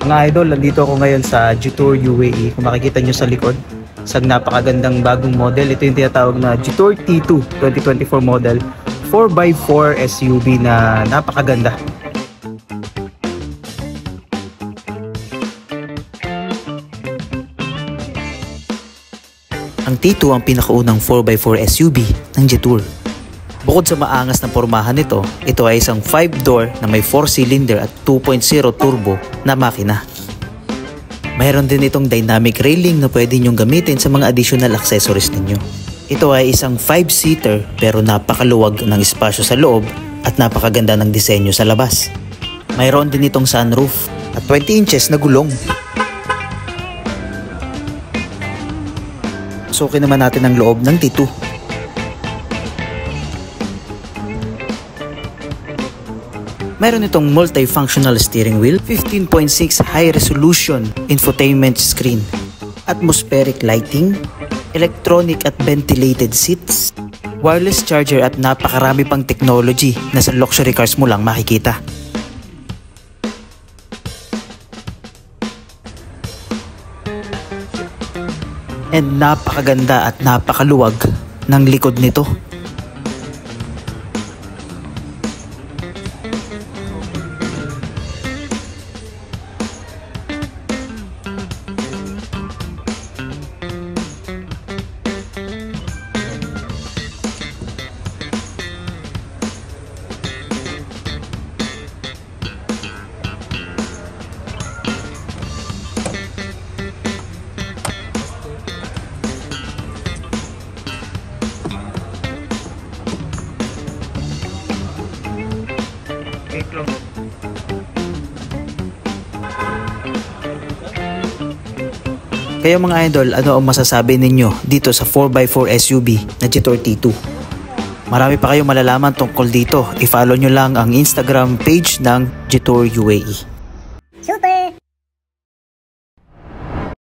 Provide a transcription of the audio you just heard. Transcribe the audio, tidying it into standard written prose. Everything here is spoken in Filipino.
Mga idol, nandito ako ngayon sa Jetour UAE. Kung makikita nyo sa likod, isang napakagandang bagong model. Ito yung tinatawag na Jetour T2 2024 model, 4x4 SUV na napakaganda. Ang T2 ang pinakaunang 4x4 SUV ng Jetour. Bukod sa maangas na pormahan nito, ito ay isang 5-door na may 4-cylinder at 2.0 turbo na makina. Mayroon din itong dynamic railing na pwede nyong gamitin sa mga additional accessories ninyo. Ito ay isang 5-seater pero napakaluwag ng espasyo sa loob at napakaganda ng disenyo sa labas. Mayroon din itong sunroof at 20 inches na gulong. Sukin naman natin ang loob ng T2. Mayroon itong multifunctional steering wheel, 15.6 high resolution infotainment screen, atmospheric lighting, electronic at ventilated seats, wireless charger at napakarami pang technology na sa luxury cars mo lang makikita. And napakaganda at napakaluwag ng likod nito. Kaya mga idol, ano ang masasabi ninyo dito sa 4x4 SUV na Jetour T2? Marami pa kayong malalaman tungkol dito. I-follow nyo lang ang Instagram page ng Jetour UAE.